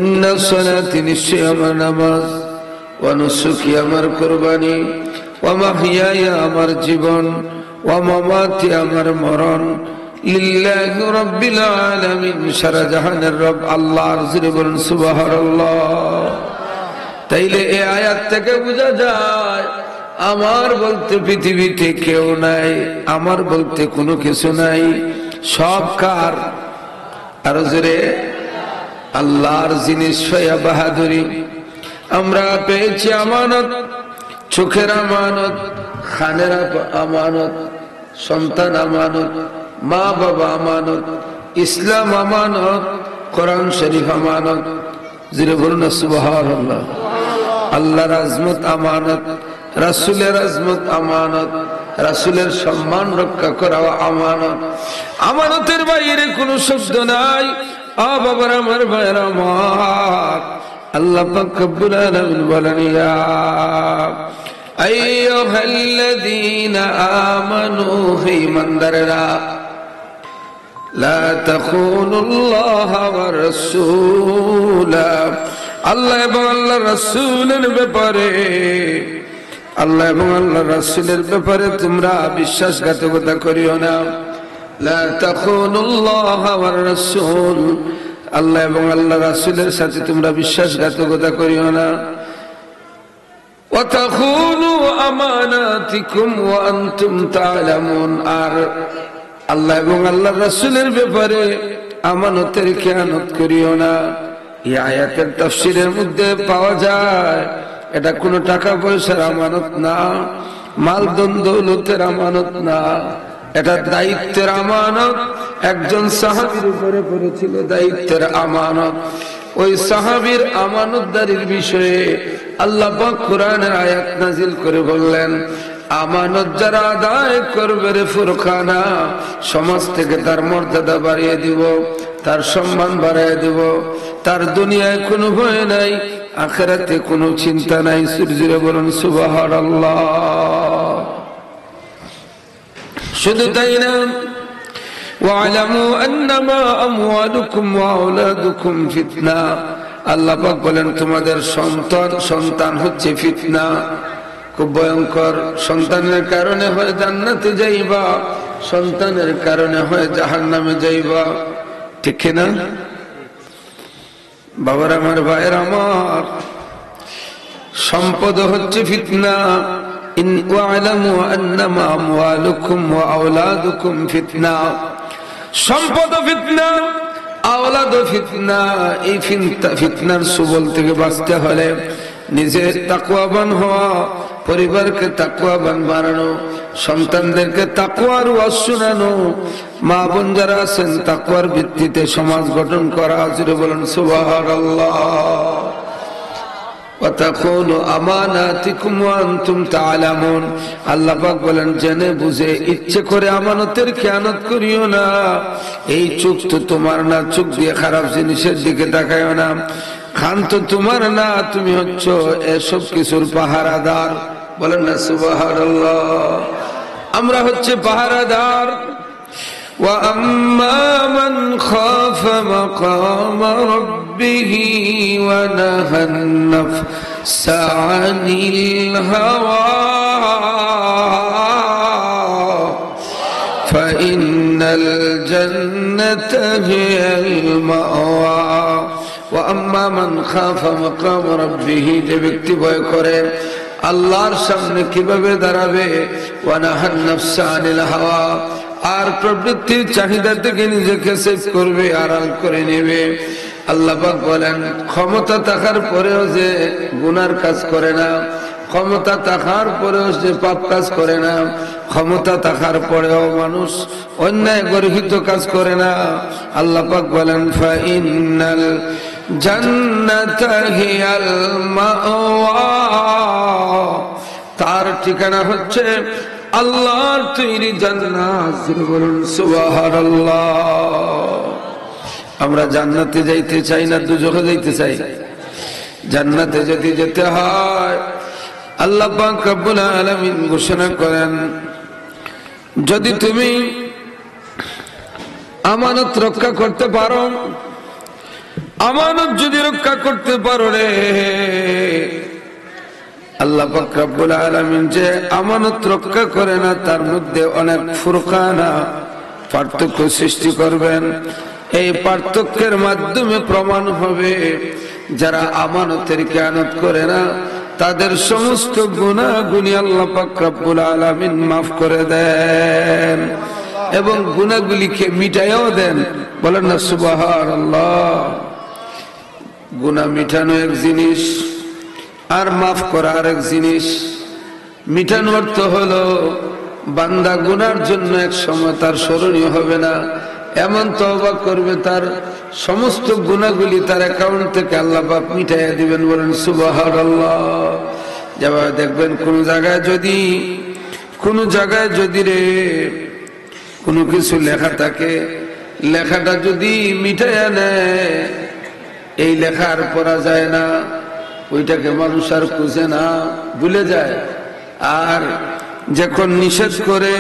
ইন্না সালাতি নিশ্চয় আমার নামাজ, ওয়া নুসুকি আমার কুরবানি, ওয়া মাহইয়ায়া আমার জীবন, ওয়া মামাতি আমার মরণ লিল্লাহি রাব্বিল আলামিন, সারা জাহানের রব আল্লাহর। জোরে বলুন সুবহানাল্লাহ। তাইলে এই আয়াত থেকে বোঝা যায় আমার বলতে পৃথিবীতে কেউ নাই, আমার বলতে কোনো কিছু নাই। সব কার? আরো জোরে, আল্লাহর জিনিস। ফয়া বাহাদুরি। আমরা পেয়েছি আমানত, চোখের আমানত, খানের আমানত, সন্তান আমানত, মা বাবা আমানত, ইসলাম আমানত, কোরআন শরীফ আমানত। জিরে বলুন সুবহানাল্লাহ। আল্লাহর আজমত আমানত, রাসূলের আজমত আমানত, রাসূলের সম্মান রক্ষা করা আমানত। আমানতের বাইরে কোনো শব্দ নাই। বাবার আমার ভাইয়ের আমার, আল্লাহ পাক রব্বুল আলামিন বলেন, ইয়া আইয়ুহাল্লাযীনা আমানু, হে ঈমানদারেরা, লা তাখুনুল্লাহা ওয়া রাসূলা, আল্লাহ এবং আল্লাহর রাসূলের ব্যাপারে, আল্লাহ এবং আল্লাহর রাসূলের ব্যাপারে তোমরা বিশ্বাসঘাতকতা করিও না। লা তাখুনুল্লাহা ওয়া রাসূল, আল্লাহ এবং আল্লাহর রাসূলের সাথে তোমরা বিশ্বাসঘাতকতা করিও না। ওয়া তাখুনু আমানাতিকুম ওয়া আনতুম তা'লামুন, আর আল্লাহ এবং আল্লাহর রাসূলের ব্যাপারে আমানতের খেয়ানত করিও না। এই আয়াতের তাফসীরের মধ্যে পাওয়া যায় এটা কোনো টাকা পয়সার আমানত না, মালদন দৌলতের আমানত না, এটা দায়িত্বের আমানত। একজন সাহাবীর উপরে পড়েছিল দায়িত্বের আমানত। ওই সাহাবীর আমানতদারির বিষয়ে আল্লাহ পাক কোরআনের আয়াত নাজিল করে বললেন, আমানত যারা আদায় করবে রে ফুরখানা, সমাজ থেকে তার মর্যাদা বাড়িয়ে দিব, তার সম্মান বাড়িয়ে দিব, তার দুনিয়ায় কোনো ভয় নাই, আখিরাতে কোনো চিন্তা নাই। সুরজুরে বলুন সুবহানাল্লাহ। শুধু তাই না, ওয়া'লামু আন্নামা আমওয়ালুকুম ওয়া আওলাদুকুম ফিতনা, আল্লাহ পাক বলেন তোমাদের সন্তান হচ্ছে ফিতনা, খুব ভয়ঙ্কর। সন্তানের কারণে হয় জান্নাতে যাইবা, সন্তানের কারণে হয় জাহান্নামে যাইবা। ঠিক না বাবার আমার, ভাইয়ের আমার, সম্পদ হচ্ছে ফিতনা। ওয়া'লামু আন্নামা আমওয়ালুকুম ওয়া আওলাদুকুম ফিতনা, সম্পদ ফিতনা, আওলাদ ফিতনা। এই ফিতনার সুবল থেকে বাঁচতে হলে নিজের তাকওয়াবান হওয়া, পরিবারকে তাকওয়াবান বানানো, সন্তানদেরকে তাকওয়ার ওয়াজ শোনানো, মা বোন যারা আছেন তাকওয়ার ভিত্তিতে সমাজ গঠন করা। জোরে বলেন সুবহানাল্লাহ। ওয়া তাকুনু আমানাতিকুম ওয়া আনতুম তা'লামুন, আল্লাহ পাক বলেন জেনে বুঝে ইচ্ছে করে আমানতের খেয়ানত করিও না। এই চোখ তো তোমার না, চোখ দিয়ে খারাপ জিনিসের দিকে তাকায়ও না। খান তো তোমার না, তুমি হচ্ছ এসব কিছুর পাহারাদার। বলেন না সুবহানাল্লাহ। আমরা হচ্ছে পাহারাদার। ওয়া আম্মা মান খাফা মাকামা রাব্বিহি ওয়া নাহান নাফসা আনিল হাওয়া ফাইন্নাল জান্নাতা হিয়াল মাওয়া। ওয়া আম্মা মান খাফা মাকাম রাব্বিহি, যে ব্যক্তি ভয় করে আল্লাহর সামনে কিভাবে দাঁড়াবে, ওয়া নাহান নাফসা আনিল হাওয়া, আর প্রবৃত্তির চাহিদা থেকে নিজেকে সেভ করবে, আড়াল করে নেবে। আল্লাহ পাক বলেন ক্ষমতা থাকার পরেও যে গুনার কাজ করে না, ক্ষমতা থাকার পরেও যে পাপ কাজ করে না, ক্ষমতা থাকার পরেও মানুষ অন্যায় গর্হিত কাজ করে না। আল্লাহ পাক বলেন ফাইন্নাল জান্নাতা হিয়াল মাওয়া, তার ঠিকানা হচ্ছে আল্লাহর তৈরি জান্নাত। বলুন সুবহানাল্লাহ। আমরা জান্নাতে যাইতে চাই না দুজখে যাইতে চাই? জান্নাতে যদি যেতে হয় আল্লাহ পাক রব্বুল আলামিন ঘোষণা করেন, যদি তুমি আমানত রক্ষা করতে পারো, আমানত যদি রক্ষা করতে পারো রে, আল্লাহ পাক রব্বুল আলামিন যে আমানত রক্ষা করে না তার মধ্যে অনেক ফুরকানা পার্থক্য সৃষ্টি করবেন। এই পার্থক্যের মাধ্যমে প্রমাণ হবে যারা আমানতের খেয়ানত করে না তাদের সমস্ত গুনাহগুলি আল্লাহ পাক রব্বুল আলামিন মাফ করে দেন এবং গুনাহগুলিকে মিটাইও দেন। বলেন না সুবহানাল্লাহ। গুনাহ মিটানো এক জিনিস আর মাফ করা আরেক জিনিস। মিটানো অর্থ হলো বান্দা গুনার জন্য এক সময় তার স্মরণীয় হবে না, এমন তওবা করবে তার সমস্ত গুনাহগুলি তার অ্যাকাউন্ট থেকে আল্লাহ পাক মিটাইয়া দিবেন। বলেন সুবহানাল্লাহ। যেভাবে দেখবেন কোন জায়গায় যদি রে কোনো কিছু লেখা থাকে, লেখাটা যদি মিটাইয়া নেয়, এই লেখা আর পড়া যায় না, ওইটাকে মানুষ আর খুঁজে না, ভুলে যায়। আর যখন নিষেধ করে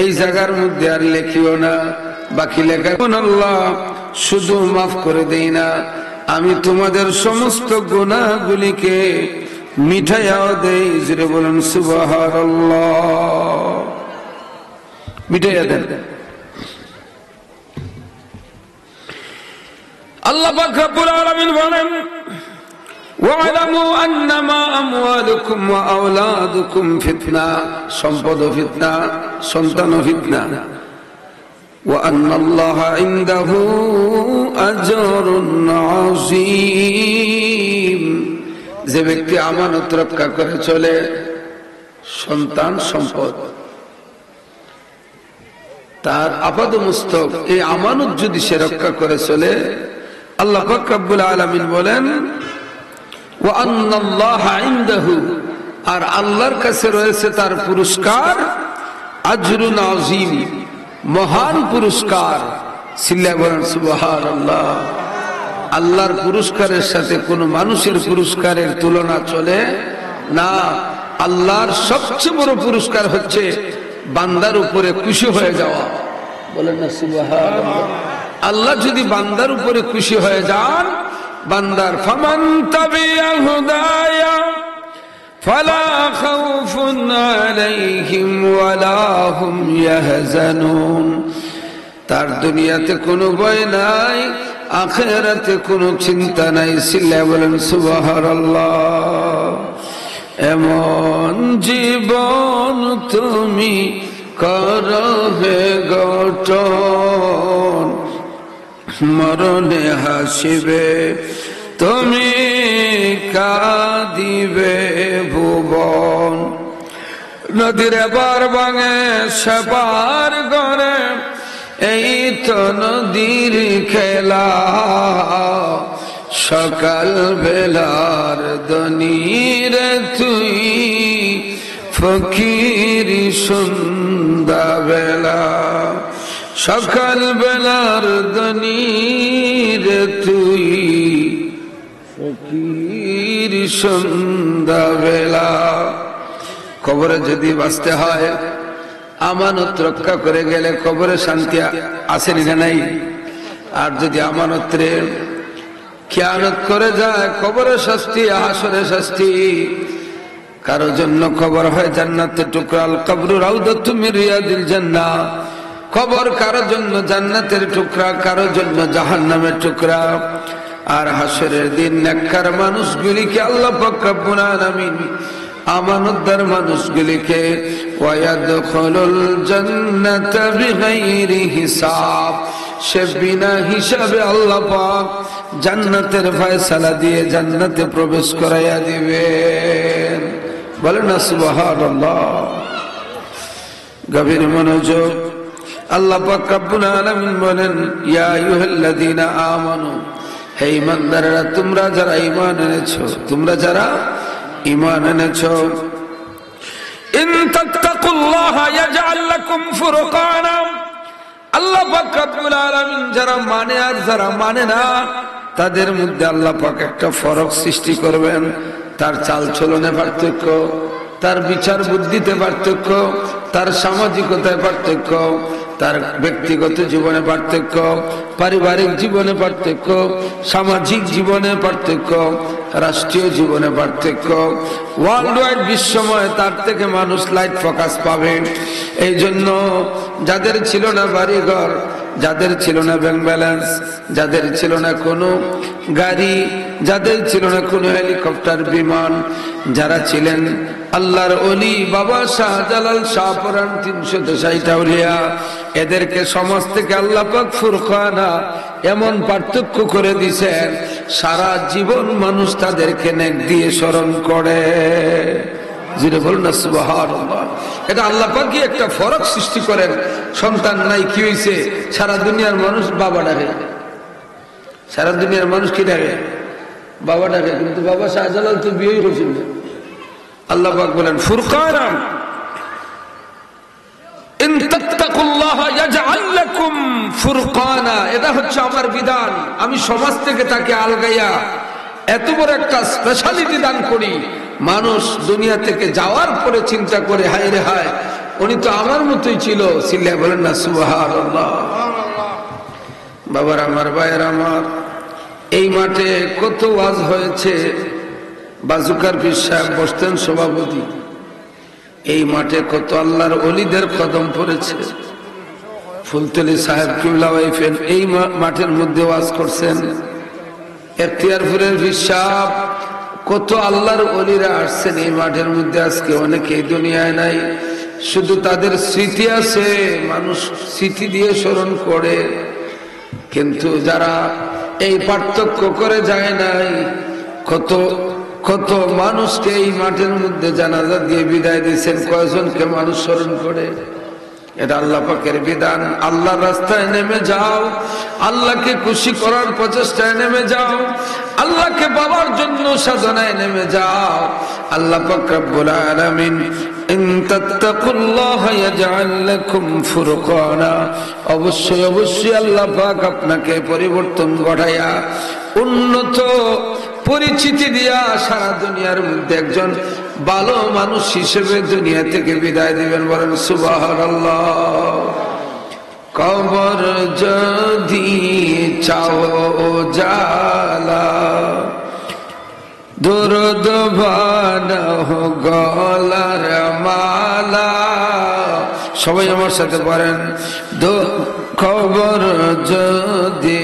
এই জায়গার মধ্যে আর লেখিও না, বাকি লেখা আল্লাহ শুধু মাফ করে দেই না, আমি তোমাদের সমস্ত গুনাহগুলিকে মিটাইয়াও দেই। জোরে বলেন সুবহানাল্লাহ। মিটাইয়া দেন। আল্লাহ পাক রব্বুল আলামিন বলেন ওয়া'লামু আন্নামা আমওয়ালুকুম ওয়া আওলাদুকুম ফিতনা, সম্পদ ফিতনা, সন্তান ফিতনা, ওয়া আন্নাল্লাহা ইনদাহু আজরুন আযীম। যে ব্যক্তি আমানত রক্ষা করে চলে, সন্তান সম্পদ তার আপাদমস্তক, এই আমানত যদি সে রক্ষা করে চলে, আল্লাহ পাক রব্বুল আলামিন বলেন ওয়া আন্নাল্লাহা ইনদাহু, আর আল্লাহর কাছে রয়েছে তার পুরস্কার, আজরুন আযীম, মহান পুরস্কার। সিল্লা বলেন সুবহানাল্লাহ। আল্লাহর পুরস্কারের সাথে কোন মানুষের পুরস্কারের তুলনা চলে না। আল্লাহর সবচেয়ে বড় পুরস্কার হচ্ছে বান্দার উপরে খুশি হয়ে যাওয়া। বলেন না সুবহানাল্লাহ। আল্লাহ যদি বান্দার উপরে খুশি হয়ে যান, বান্দার ফামান তাবিআ হুদায়া ফালা খাউফুন আলাইহিম ওয়ালা হুম ইয়াহজানুন, তার দুনিয়াতে কোনো ভয় নাই, আখিরাতে কোনো চিন্তা নাই। সিল্লা বলেন সুবহানাল্লাহ। এমন জীবন তুমি করো হে গঠন, মরণে হাসিবে তুমি, কাঁদিবে ভুবন। নদীর এবার ভাঙে সেবার গড়ে, এই তো নদীর খেলা, সকাল বেলার দনির তুই ফকির সন্ধ্যা বেলা, সকাল বেলার দনির তুই ফকির সন্ধ্যা বেলা। কবরে যদি বাঁচতে হয়, আমানত রক্ষা করে গেলে কবরে শান্তি আসেনি না নাই? আর যদি আমানতরে খেয়ানত করে যায়, কবরে শাস্তি, হাসরে শাস্তি। কারো জন্য কবর হয় জান্নাতের টুকরা, আল কবরু রাউদাতুম মিন রিয়াদিল জান্নাহ। কবর কারো জন্য জান্নাতের টুকরা, কারো জন্য জাহান্নামের টুকরা। আর হাসরের দিন নেককার মানুষগুলিকে আল্লাহ পাক রব্বুল আলামিন আমানতদার মানুষগুলিকে ওয়ায়াদখুলুল জান্নাতা বিগাইরি হিসাব, সে বিনা হিসাবে আল্লাহ পাক জান্নাতের ফয়সালা দিয়ে জান্নাতে প্রবেশ করাইয়া দিবেন। বলেন না সুবহানাল্লাহ। গভীর মনোযোগ। আল্লাহ পাক রব্বুল আলামিন বলেন ইয়া আইয়ুহাল্লাযীনা আমানু, হে ঈমানদাররা, তোমরা যারা ঈমান এনেছো, তোমরা যারা ঈমান এনেছো, ইন তাত্তাকুল্লাহা ইয়াজআল লাকুম ফুরকানা, আল্লাহ পাক রব্বুল আলামিন যারা মানে আর যারা মানে না তাদের মধ্যে আল্লাহ পাক একটা ফরক সৃষ্টি করবেন। তার চাল চলনে পার্থক্য, তার বিচার বুদ্ধিতে পার্থক্য, তার সামাজিকতায় পার্থক্য, তার ব্যক্তিগত জীবনে পার্থক্য, পারিবারিক জীবনে পার্থক্য, সামাজিক জীবনে পার্থক্য, রাষ্ট্রীয় জীবনে পার্থক্য, ওয়ার্ল্ড ওয়াইড বিশ্বময় তার থেকে মানুষ লাইট ফোকাস পাবে। এই জন্য যাদের ছিল না বাড়িঘর, যাদের ছিল না ব্যাংক ব্যালেন্স, যাদের ছিল না কোনো গাড়ি, যাদের ছিল না কোনো হেলিকপ্টার বিমান, যারা ছিলেন আল্লাহর ওলি বাবা শাহজালাল শাহপরান ৩৬০ আউলিয়া, এদেরকে সমাজ থেকে আল্লাহ পাক ফুরকানা এমন পার্থক্য করে দিয়েছেন, সারা জীবন মানুষ তাদেরকে নেক দিয়ে স্মরণ করে। যিনি বলুন না সুবহানাল্লাহ। এটা আল্লাহ পাকই একটা ফরক সৃষ্টি করেন। সন্তান নাই, কি হয়েছে? সারা দুনিয়ার মানুষ বাবা ডাকে, সারা দুনিয়ার মানুষ কি ডাকে? বাবা ডাকে। কিন্তু বাবা শাহজালাল তো বিয়েই করছেন না। আল্লাহ পাক বলেন ফুরকানা ইন তাত্তাকুল্লাহা ইয়াজআল লাকুম ফুরকানা। এটা হচ্ছে আমার বিধান। আমি সমাজ থেকে তাকে আলগাইয়া এত বড় একটা স্পেশালিটি দান করি, মানুষ দুনিয়া থেকে যাওয়ার পরে চিন্তা করে হায় রে হায়, উনি তো আমার মতোই ছিল। চিল্লায় বলেন না সুবহানাল্লাহ। বাবার আমার, ভাইয়ের আমার, এই মাঠে কত ওয়াজ হয়েছে। বাজুকার পীর সাহেব বসতেন সভাপতি। এই মাঠে কত আল্লাহর ওলিদের কদম পড়েছে। ফুলতলি সাহেব কিবলা ওয়াইফেন এই মাঠের মধ্যে ওয়াজ করছেন। এখতিয়ারপুরের পীর সাহেব, কত আল্লাহর ওলিরা আসছেন এই মাঠের মধ্যে। আজকে অনেকে এই দুনিয়ায় নাই, শুধু তাদের স্মৃতি আছে, মানুষ স্মৃতি দিয়ে স্মরণ করে। কিন্তু যারা এই পার্থক্য করে যায় নাই, কত কত মানুষকে এই মাঠের মধ্যে জানাজা দিয়ে বিদায় দিয়েছেন, কয়জনকে মানুষ স্মরণ করে। এটা আল্লাহ পাকের বিধান। আল্লাহর রাস্তায় নেমে যাও, আল্লাহকে খুশি করার প্রচেষ্টায় নেমে যাও, আল্লাহকে পাওয়ার জন্য সাধনায় নেমে যাও। আল্লাহ পাক রব্বুল আলামিন ইন তাত্তাকুল্লাহা ইয়াজআল লাকুম ফুরকানা, অবশ্যই অবশ্যই আল্লাহ পাক আপনাকে পরিবর্তন ঘটাইয়া উন্নত পরিচিতি দিয়া সারা দুনিয়ার মধ্যে একজন ভালো মানুষ হিসেবে দুনিয়া থেকে বিদায় দিবেন। বলেন সুবহানাল্লাহ। কবর যদি চাও জালা, দরদ বানাও গলার মালা। সবাই আমার সাথে পড়েন, খবর যদি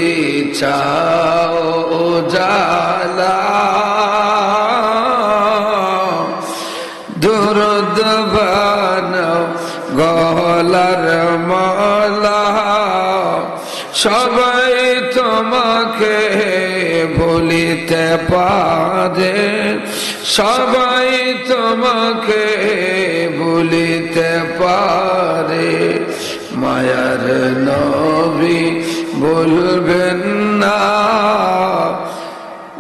চাও জালা, দরদ বানাও গলার মালা। সবাই তোমাকে ভুলিতে পারে, সবাই তোমাকে ভুলিতে পারে, মায়ার নবী বলবেন না।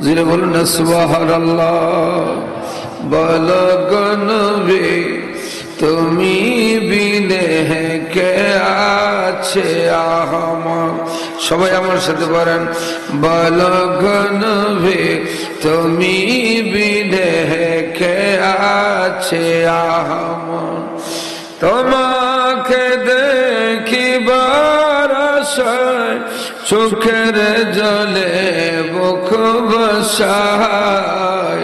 যিনি বলুন না সুবহানাল্লাহ। বলো গো নবী তুমি বিনে কে আছে আহমদ। সবাই আমার সাথে বলেন, বলো গো নবী তুমি বিনে কে আছে আহমদ। তোমাকে দেখিবার আশায় চোখের জলে বুক বসায়,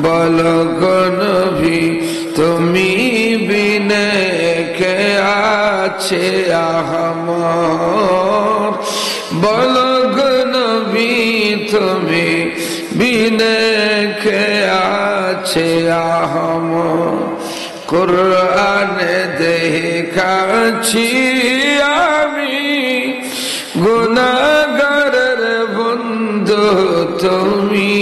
বলো গো নবী তুমি বিনে কে আছে আহমদ। বলো গো নবী তুমি বিনে কে আছে আহমদ। কুরআনে দেখাছি আমি গুনাহগারের বন্ধু তুমি,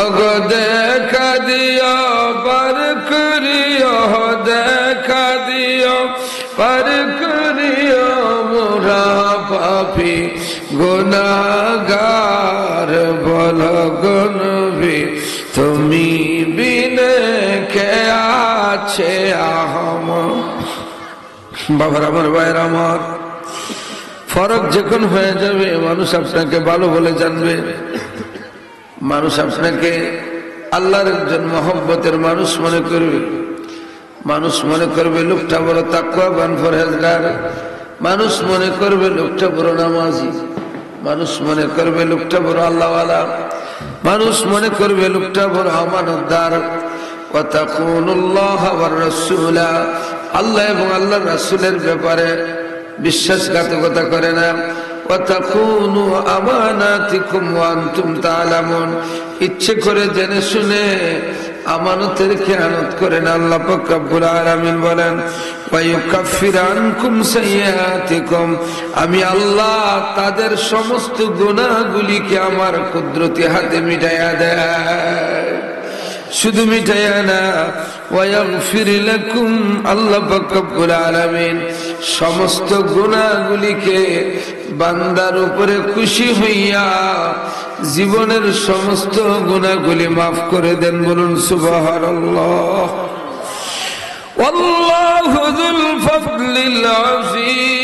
ওগো দেখা দিও পার করিও, দেখা দিও পার করিও মোরা পাপী গুনাহগার। বলো গো নবী তুমি বিনে কে আছে আহমদ। বাবার আমার, ভাইয়ের আমার, ফরক যখন হয়ে যাবে মানুষ আপনাকে ভালো বলে জানবে, মানুষ আপনাকে আল্লাহর একজন মহব্বতের মানুষ মনে করবে। মানুষ মনে করবে লোকটা বড় তাকওয়াবান, পরহেজগার, মানুষ মনে করবে লোকটা বড় নামাজি, মানুষ মনে করবে লোকটা বড় আল্লাহওয়ালা, মানুষ মনে করবে লোকটা বড় আমানতদার। ওয়া তাকুনুল্লাহ ওয়ার রাসূলা, আল্লাহ এবং আল্লাহর রাসূলের ব্যাপারে বিশ্বাসঘাতকতা করে না। ওয়া তাকুনু আমানাতিকুম ওয়া আনতুম তা'লামুন, ইচ্ছে করে জেনে শুনে আমানতের খেয়ানত করে না। আল্লাহ পাক রব্বুল আলামিন বলেন ওয়া ইউকাফিরু আনকুম সাইয়্যাতিকুম, আমি আল্লাহ তাদের সমস্ত গুনাহগুলিকে আমার কুদরতি হাতে মিটাইয়া দেয়। শুধু মিটাইয়া না, ওয়া ইয়াগফির লাকুম, আল্লাহ পাক রব্বুল আলামিন সমস্ত গুনাহগুলিকে বান্দার উপরে খুশি হইয়া জীবনের সমস্ত গুনাহগুলি মাফ করে দেন। বলুন সুবহানাল্লাহ। আল্লাহু যুল ফাদলিল আযীম,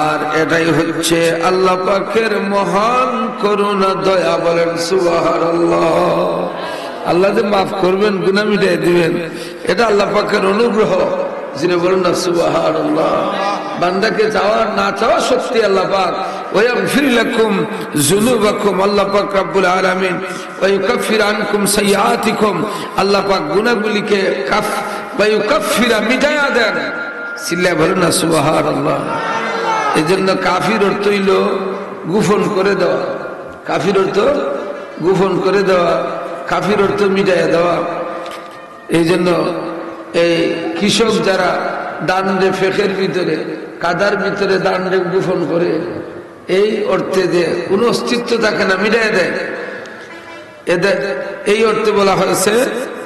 আর এটাই হচ্ছে আল্লাহ পাকের মহান করুণা দয়া। বলেন সুবহানাল্লাহ। আল্লাহ যে মাফ করবেন, গুনাহ মিটাই দিবেন, এটা আল্লাহ পাকের অনুগ্রহ। যিনি বলেন না সুবহানাল্লাহ। বান্দাকে চাওয়া না চাওয়া সত্যি আল্লাহ পাক ওয়া ইয়াগফির লাকুম যুনুবাকুম, আল্লাহ পাক রব্বুল আলামিন ওয়া ইউকাফির আনকুম সাইয়্যাতিকুম, আল্লাহ পাক গুনাহগুলিকে ওয়া ইউকাফির মিটাইয়া দেন। সিল্লা বলেন না সুবহানাল্লাহ। এজন্য কাফির অর্থ হইল গোপন করে দেওয়া, কাফির অর্থ গোপন করে দেওয়া, কাফির অর্থ মিটাইয়া দেওয়া। এই জন্য এই কৃষক যারা দান্ডে ফেকের ভিতরে কাদার ভিতরে দান্ডে গোপন করে, এই অর্থে যে কোন অস্তিত্ব থাকে না, মিটাইয়া দেয়, এদের এই অর্থে বলা হয়েছে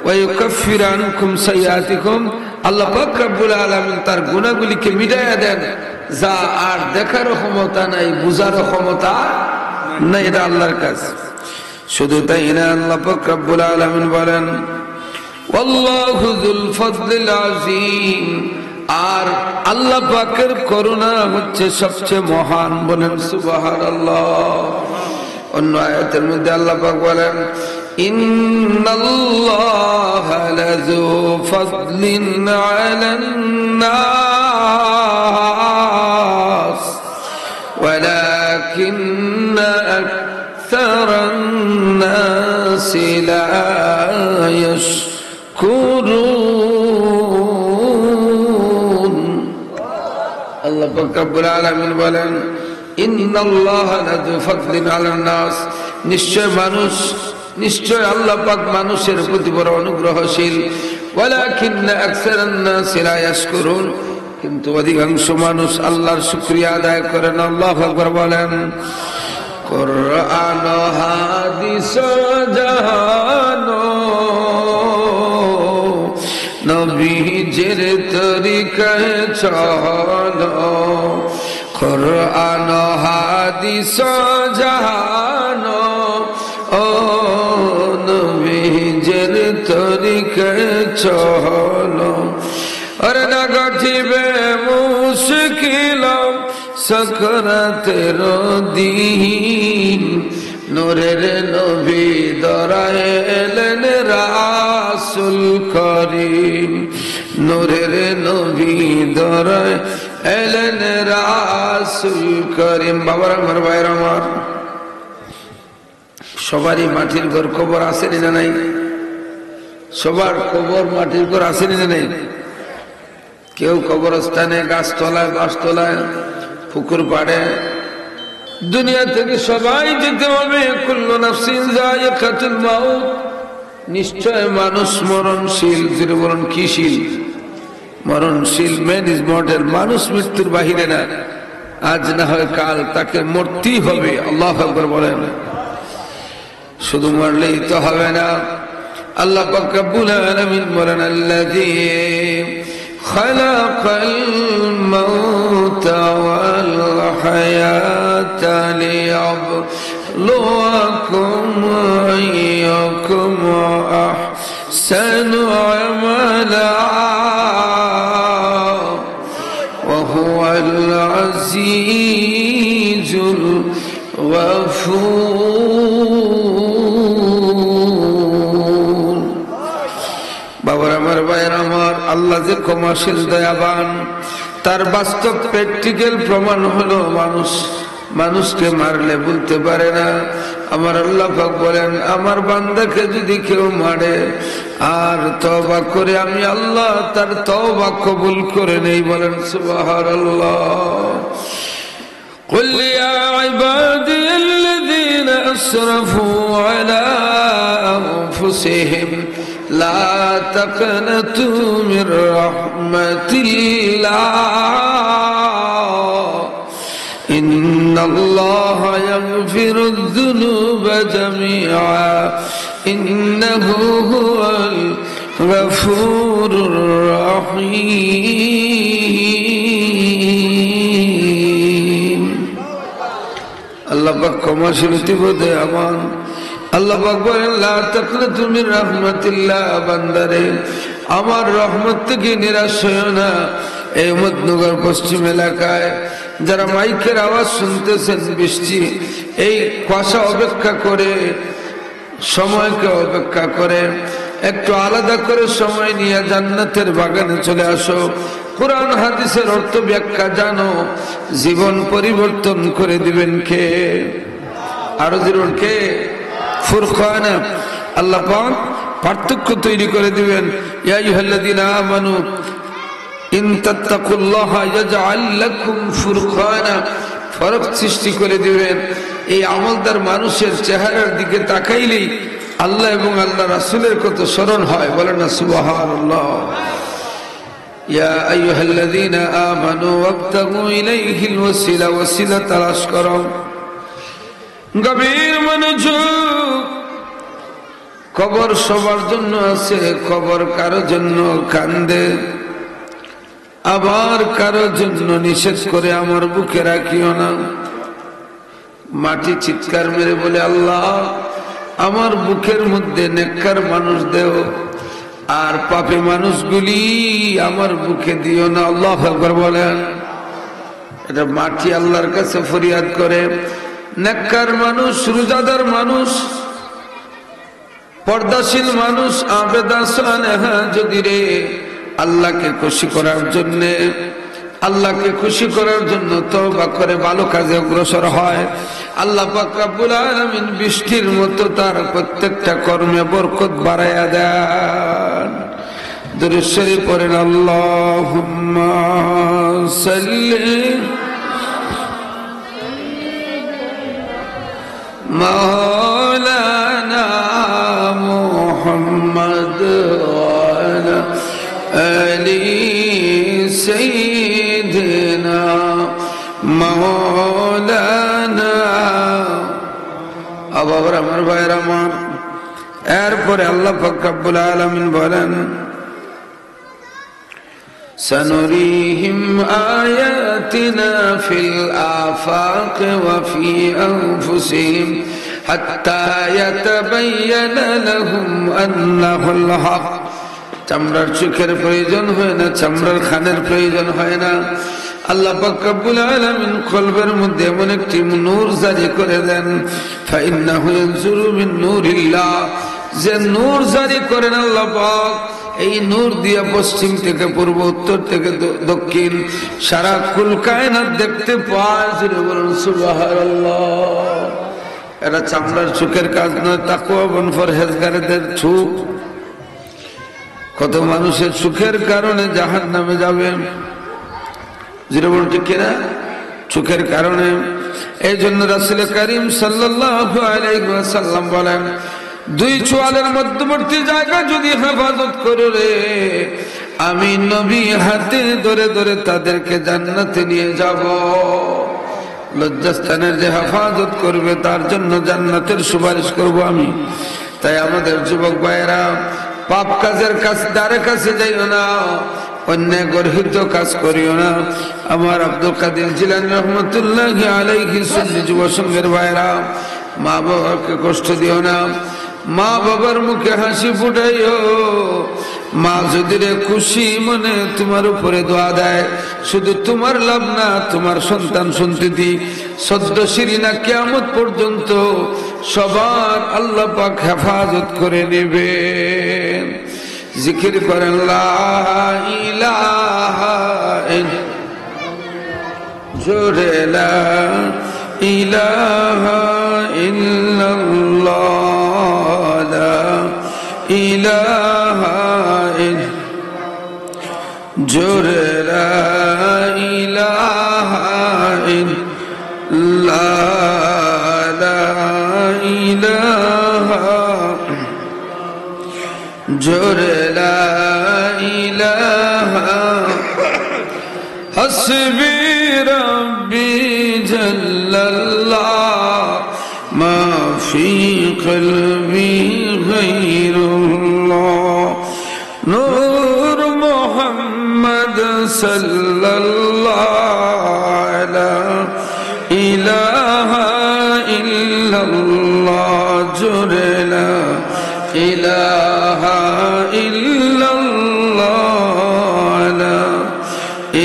ওয়া ইউকাফিরু আনকুম সাইয়্যাতিকুম, আল্লাহ পাক রব্বুল আলামিন তার গুনাহগুলিকে মিটাইয়া দেন, যা আর দেখার ক্ষমতা নাই, বুঝার ক্ষমতা নাই, এটা আল্লাহর কাজ। শুধু তাই না, আল্লাহ পাক রব্বুল আলামিন বলেন আল্লাহু যুল ফাদলিল আযীম, আর আল্লাহ পাকের করুণা হচ্ছে সবচেয়ে মহান। বলেন সুবহানাল্লাহ। অন্য আয়াতের মধ্যে আল্লাহ পাক বলেন ইন্নাল্লাহা লাযু ফাদলিন আলান নাস ওয়ালাকিন্না আকসারান নাসি লা ইয়াশকুরুন। আল্লাহ পাক রব্বুল আলামিন বলেন ইন্নাল্লাহা লাযু ফাদলিন আলান নাস, নিশ্চয় মানুষ, নিশ্চয় আল্লাহ পাক মানুষের প্রতি বড় অনুগ্রহশীল। ওয়ালাকিন্না আকসারান নাসি লা ইয়াশকুরুন, কিন্তু অধিকাংশ মানুষ আল্লাহর শুকরিয়া আদায় করে না। আল্লাহু আকবার বলেন। কুরআন হাদিস জাহানো নবীজির তরিকায় চলো, কুরআন হাদিস জাহানো ও নবীজির তরিকায় চলো। আরে না গঠিবে মুশকিল সকরাতের দিন, নূরের নবী দরায় এলেন রাসূল করিম, নূরের নবী দরায় এলেন রাসূল করিম। বাবার আমার, ভাইয়ের আমার, সবারই মাটির ঘর কবর আছে না নাই? সবার কবর মাটির ঘর আছে না নাই? কেউ কবরস্থানে, গাছতলায়, বাসতলায়, পুকুর পাড়ে, দুনিয়া থেকে সবাই যেতে হবে। কুল্লু নাফসিন যায়িকাতুল মাউত, নিশ্চয় মানুষ মরণশীল। যিনি বলেন কি শীল? মরণশীল। ম্যান ইজ মর্টাল, মানুষ মৃত্যুর বাহিরে না, আজ না হয় কাল তাকে মরতেই হবে। আল্লাহু আকবার বলেন। শুধু মরলেই তো হবে না, আল্লাহ পাক রব্বুল আলামিন বলেন আল্লাযী খালাকাল মাউতা ওয়াল হায়াতা লিয়াবলুয়াকুম আইয়ুকুম আহসানু আমালা ওয়া হুয়াল আজিজুল গফুর। বাবার আমার, ভাইয়ের আমার, আল্লাহ যে ক্ষমাশীল দয়াবান, তার বাস্তব প্র্যাকটিক্যাল প্রমাণ হলো মানুষকে মারলে বলতে পারে না। আমার আল্লাহ পাক বলেন, আমার বান্দাকে যদি কেউ মারে আর তওবা করে, আমি আল্লাহ তার তওবা কবুল করে নেই। বলেন সুবহানাল্লাহ। قل يا عبادي الذين أسرفوا على أنفسهم لا تقنطوا من رحمة الله إن الله يغفر الذنوب جميعا إنه هو الغفور الرحيم। আল্লাহ পাক ক্ষমাশীল দয়াবান। আল্লাহ পাক বলেন, লা তাকনাতু মির রাহমাতিল্লাহ, বান্দারে আমার রহমত থেকে নিরাশ হয়ো না। এই মধ্যনগর পশ্চিম এলাকায় যারা মাইকের আওয়াজ শুনতেছেন, বৃষ্টি এই কুয়াশা অপেক্ষা করে, সময়কে অপেক্ষা করে, একটু আলাদা করে সময় নিয়ে জান্নাতের বাগানে চলে আসো। কুরআন হাদিসের অর্থ ব্যাখ্যা জানো, জীবন পরিবর্তন করে দিবেন কে? আরো জোরে কে? ফুরকান। আল্লাহ পাক পার্থক্য তৈরি করে দিবেন। ইয়া আইয়ুহাল্লাযীনা আমানু ইন তাত্তাকুল্লাহা ইয়াজআল লাকুম ফুরকানা, ফরক সৃষ্টি করে দিবেন। এই আমলদার মানুষের চেহারার দিকে তাকাইলেই আল্লাহ এবং আল্লাহ রাসূলের কত স্মরণ হয়। বলেন না সুবহানাল্লাহ। ইয়া আইয়ুহাল্লাযীনা আমানু ওয়াবতাগু ইলাইহিল ওয়াসিলা, ওয়াসিলা তালাশ করো। গভীর মনোযোগ। কবর সবার জন্য আছে, কবর কারো জন্য কান্দে, আবার কারো জন্য নিষেধ করে আমার বুকে রাখিও না। মাটি চিৎকার মেরে বলে, আল্লাহ আমার বুকের মধ্যে নেককার মানুষ দেও, আর পাপী মানুষগুলি আমার বুকে দিও না। আল্লাহু আকবার বলেন। এটা মাটি আল্লাহর কাছে ফরিয়াদ করে। নেককার মানুষ, রোজাদার মানুষ, পর্দাশীল মানুষ, আবেদা সালেহা যদি রে আল্লাহকে খুশি করার জন্য, আল্লাহকে খুশি করার জন্য তওবা করে ভালো কাজে অগ্রসর হয়, আল্লাহ পাক রব্বুল আলামিন বৃষ্টির মতো তার প্রত্যেকটা কর্মে বরকত বাড়ায়া দেন। দুরূদ শরীফ পড়েন, আল্লাহুম্মা সাল্লি মাওলানা মুহাম্মদ ওয়া আলা আলি সাইয়্যিদিনা মাওলানা। আবার আমার ভাইরা আমার, এরপরে আল্লাহ পাক রব্বুল আলামিন বলেন, سنريهم آياتنا في الآفاق وفي أنفسهم حتى يتبين لهم أنه الحق। চামড়ার চোখের প্রয়োজন হয় না, চামড়ার খানের প্রয়োজন হয় না। আল্লাহ পাক রব্বুল আলামিন কলবের মধ্যে এমন একটি নূর জারি করে দেন, ফাইন্নাহু ইয়ানজুরু মিন নূরিল্লাহ, যে নূর জারি করেন আল্লাহ পাক, এই নূর দিয়া পশ্চিম থেকে পূর্ব, উত্তর থেকে দক্ষিণ সারা কুল কায়নাত দেখতে পায়। বলুন সুবহানাল্লাহ। এটা চামড়ার চোখের কাজ নয়, তাকওয়া বন পরহেজগারদের চোখ। কত মানুষের চোখের কারণে জাহান্নামে যাবে, যেটা বলতে কিনা, চোখের কারণে। এই জন্য রাসূল করিম সাল্লাল্লাহু আলাইহি ওয়াসাল্লাম বলেন, দুই চোয়ালের মধ্যবর্তী জায়গা যদি হেফাজত করে রে, আমি নবী হাতে ধরে ধরে তাদেরকে জান্নাতে নিয়ে যাব। লজ্জাস্থানের যে হেফাজত করবে তার জন্য জান্নাতের সুপারিশ করব আমি। তাই আমাদের যুবক ভাইয়েরা, পাপ কাজের দ্বারে কাছে যাইও না, অন্যায় গর্হিত কাজ করিও না। আমার আব্দুল কাদের জিলানী রহমতুল্লাহি আলাইহি সুন্নি যুব সংঘের ভাইয়েরা, মা বাবাকে কষ্ট দিও না, মা বাবার মুখে হাসি ফুটাইও। মা যদি রে খুশি মনে তোমার উপরে দোয়া দেয়, শুধু তোমার লাভ না, তোমার সন্তান সন্ততি সদ্যশিরি না কিয়ামত পর্যন্ত সবার আল্লাহ পাক হেফাজত করে নেবেন। জিকির করেন লা ইলাহা জোরে লা ইলাহা ইল্লাল্লাহ লা ইলাহা জোরে লা ইলাহা ইল্লাল্লাহ লা ইলাহা জোরে লা ইলাহা হাসবি রব্বি জাল্লাল্লাহ মা ফি কলবি গায়রুল্লাহ নূর মুহাম্মদ সাল্লাল্লাহু লা ইলাহা ইল্লাল্লাহ জোরে লা ইলাহা ইল্লাল্লাহ লা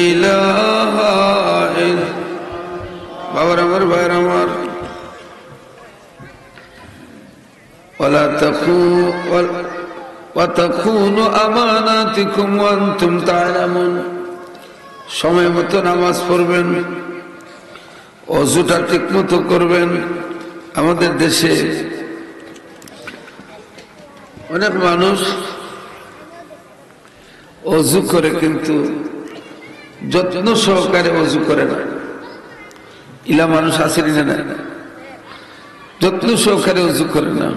ইলাহা বাবার আমার ভাইয়ের আমার ওয়ালা তাকুনু আমানাতিকুম ওয়া আনতুম তা'লামুন সময় মতো নামাজ পড়বেন ওযুটা ঠিকমতো করবেন আমাদের দেশে অনেক মানুষ ওযু করে কিন্তু যত্ন সহকারে ওযু করে না ইলা মানুষ আছে না যত্ন সহকারে ওযু করে না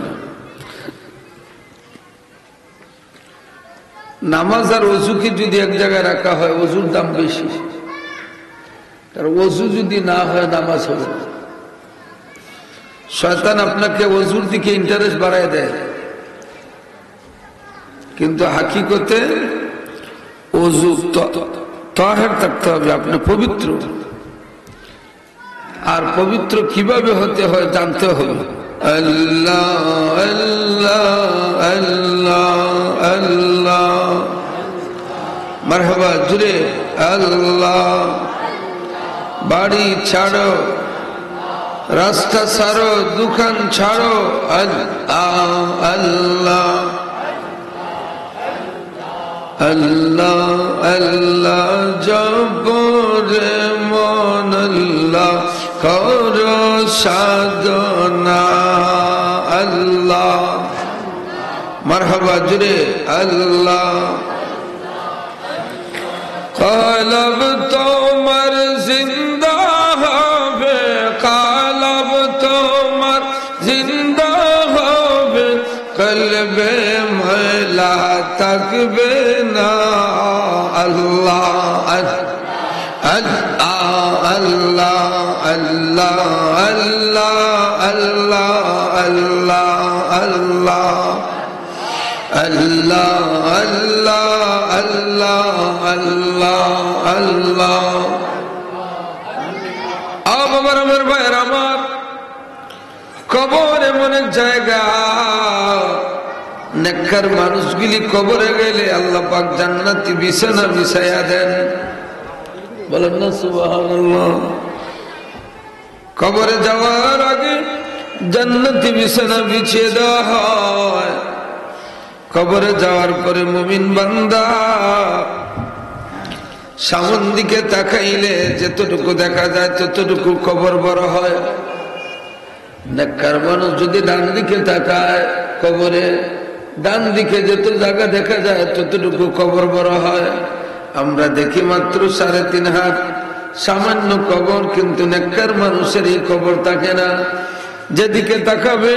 নামাজ আর ওযুকে যদি এক জায়গায় রাখা হয় ওযুর দাম বেশি কারণ ওযু যদি না হয় নামাজ হবে না শয়তান আপনাকে ওযুর দিকে ইন্টারেস্ট বাড়ায় দেয় কিন্তু হাকিকতে ওযু তাহের থাকতে হবে আপনি পবিত্র আর পবিত্র কিভাবে হতে হয় জানতে হবে আল্লাহ আল্লাহ আল্লাহ আল্লাহ মারহাবা জুড়ে আল্লাহ বাড়ি ছাড়ো রাস্তা ছাড়ো দোকান ছাড়ো আল্লাহ আল্লাহ আল্লাহ আল্লাহ জপরে মন আল্লাহ করো সাধনা আল্লাহ মারহাবা জুড়ে আল্লাহ কলব তোমার জিন্দা হবে কলব তোমার জিন্দা হবে কলবে ময়লা থাকবে না আল্লাহ আল্লাহ আল্লাহ আল্লাহ আল্লাহ আল্লাহ আল্লাহ আল্লাহ আল্লাহ আল্লাহ আল্লাহ আল্লাহ আবার আমার ভাইয়ের আমার কবর এমন এক জায়গা নেককার মানুষগুলি কবরে গেলে আল্লাহ পাক জান্নাতি বিছানা বিছায়া দেন বলেন না সুবহানাল্লাহ কবরে যাওয়ার আগে জান্নাতি বিছানা বিছিয়ে দেওয়া হয় কবরে যাওয়ার পরে মুমিন বান্দা সামন দিকে তাকাইলে যতটুকু দেখা যায় ততটুকু কবর বড় হয় নেককার মানুষ যদি ডান দিকে তাকায় কবরে ডান দিকে যত জায়গা দেখা যায় ততটুকু কবর বড় হয় আমরা দেখি মাত্র 3.5 হাত সামান্য কবর কিন্তু নেককার মানুষের এই কবর থাকে না যেদিকে তাকাবে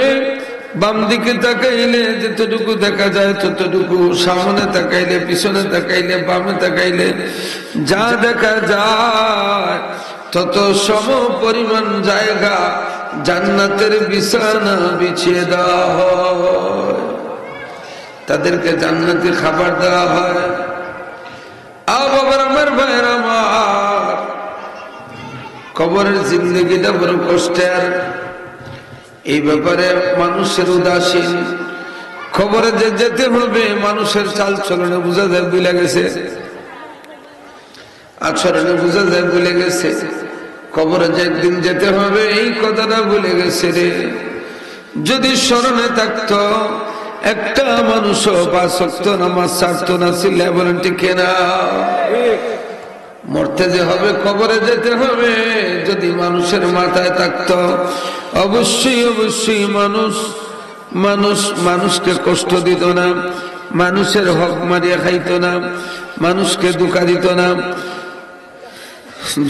বাম দিকে তাকাইলে যতটুকু দেখা যায় ততটুকু সামনে তাকাইলে পিছনে তাকাইলে বামে তাকাইলে যা দেখা যায় তত সম পরিমাণ জায়গা জান্নাতের বিছানা বিছিয়ে দেওয়া হয় তাদেরকে জান্নাতি খাবার দেওয়া হয় আবার আমার ভাইয়ের আমার কবরের জিন্দগিটা বড় কষ্টের এই ব্যাপারে মানুষের উদাসীন খবরে যে যেতে হবে মানুষের চাল চলনে বোঝা যায় ভুলে গেছে আচরণে বোঝা যায় ভুলে গেছে কবরে যে একদিন যেতে হবে এই কথাটা ভুলে গেছে রে যদি স্মরণে থাকতো একটা মানুষও 5 ওয়াক্ত নামাজ ছাড়তো না। চিল্লায় বলেন ঠিক কিনা? মরতে যে হবে, কবরে যেতে হবে, যদি মানুষের মাথায় থাকতো অবশ্যই অবশ্যই মানুষকে কষ্ট দিত না, মানুষের হক মারিয়া খাইত না, মানুষকে ধোঁকা দিত না।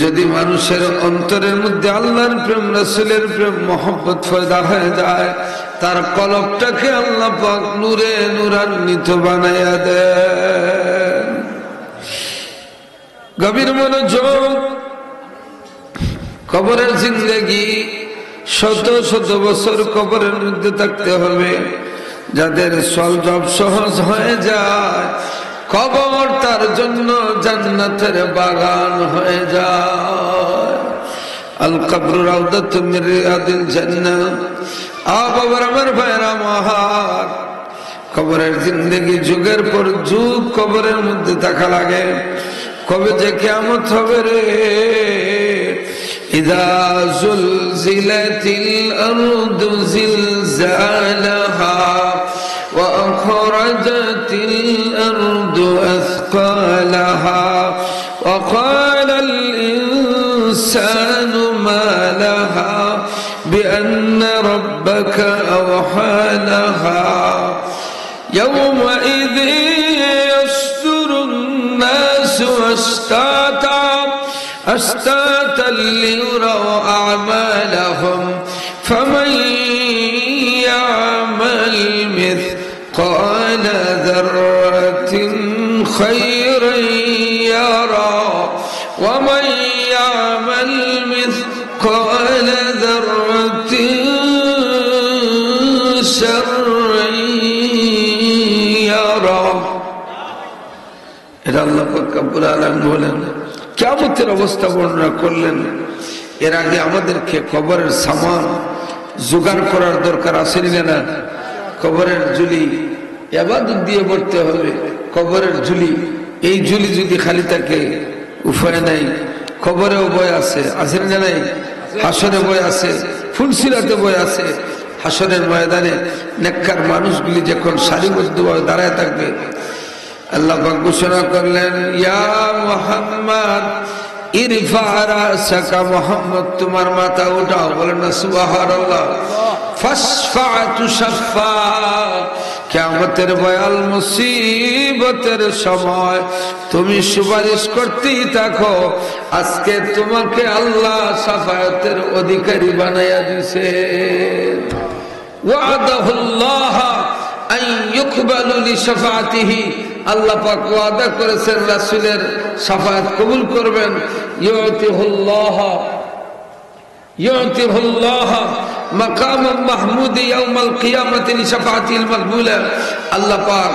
যদি মানুষের অন্তরের মধ্যে আল্লাহর প্রেম, রাসূলের প্রেম, মহব্বত পয়দা হয়ে যায়, তার কলবটাকে আল্লাহ পাক নূরে নূরান্বিত বানাইয়া দেন। গভীর মনোযোগ। কবরের জিন্দেগি, শত শত বছর কবরের মধ্যে থাকতে হবে। যাদের সলজব সহজ হয়ে যায়, কবর তার জন্য জান্নাতের বাগান হয়ে যায়। আল কবর রাউদাতুম মিন রিয়াদিল জান্নাহ। বাবার, আমার ভাইরা মহার, কবরের জিন্দেগি যুগের পর যুগ কবরের মধ্যে থাকা লাগে। কবে যে কিয়ামত হবে রে। ইযা যুলজিলাতিল আরদু জিলজালাহা ওয়া আখরাজাতিল আরদু আথকালাহা ওয়া ক্বালাল ইনসানু মা লাহা বিআন্না রাব্বাকা আওহা লাহা ইয়াওমাইযিন ইয়াসদুরুন নাসু أشتاتا ليروا أعمالهم فمن يعمل مثقال ذرة خيرا يرى ومن يعمل مثقال ذرة شرا يرى. إذا الله رب العالمين বলেন, কিয়ামতের অবস্থা বর্ণনা করলেন। এর আগে আমাদেরকে কবরের সামান জোগাড় করার দরকার আছে না? কবরের ঝুলি ইবাদত দিয়ে ভরতে হবে। কবরের ঝুলি, এই ঝুলি যদি খালি থাকে উপায় নাই। কবরেও বই আছে, আছে না নাই? হাসরে বই আছে, ফুলসিরাতে বই আছে। হাসরের ময়দানে নেককার মানুষগুলি যখন সারিবদ্ধভাবে দাঁড়ায় থাকবে, আল্লাহ পাক ঘোষণা করলেন, ইয়া মুহাম্মদ ইরফা রাসাকা, মুহাম্মদ তোমার মাথা উঠাও। বলেন না সুবহানাল্লাহ। ফাশফা তুশফা, কিয়ামতের ভয়াল মুসিবতের সময় তুমি সুপারিশ করতেই থাকো। আজকে তোমাকে আল্লাহ শাফায়াতের অধিকারী বানাইয়া দিয়েছে। ওয়াদাহুল্লাহ আন ইউকবালু লিশাফাতিহি, আল্লাহ পাক ওয়াদা করেছেন রাসূলের শাফায়াত কবুল করবেন। ইউতিহুল্লাহ মাকামান মাহমুদ ইয়াউমাল কিয়ামাতি লিশাফাতিল মাকবুলা, আল্লাহ পাক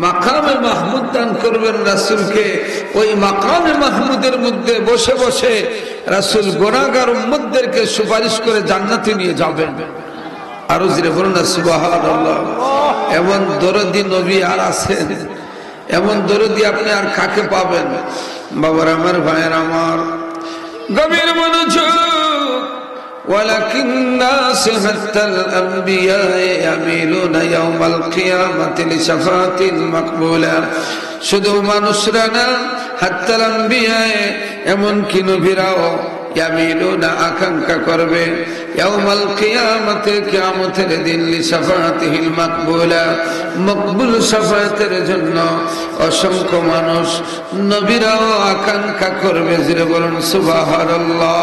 মাকামে মাহমুদ দান করবেন রাসূলকে। ওই মাকামে মাহমুদের মধ্যে বসে বসে রাসূল গুনাহগার উম্মতদেরকে সুপারিশ করে জান্নাতে নিয়ে যাবেন। আরো জোরে বলুন না সুবহানাল্লাহ। এমন দরদি নবী আর আছেন? এমন দরদি আপনি আর কাকে পাবেন? বাবার আমার, ভাইয়ের আমার, গভীর মনোযোগ। ওয়ালাকিন্না সাহাতাল আম্বিয়া ইয়ামিলুনা ইয়াউমাল কিয়ামাতি লিশাফাতিল মাকবুলা। শুধু মানুষরা না, হাত্তাল আম্বিয়া, এমন কি নবীরাও ইয়ামিলুনা আকাঙ্ক্ষা করবে ইয়াউমাল কিয়ামাতে, কিয়ামতের দিন, লিশাফাতিহিল মাকবুলা, মকবুল শাফায়াতের জন্য অসংখ্য মানুষ নবীরাও আকাঙ্ক্ষা করবে। জোরে বলুন সুবহানাল্লাহ।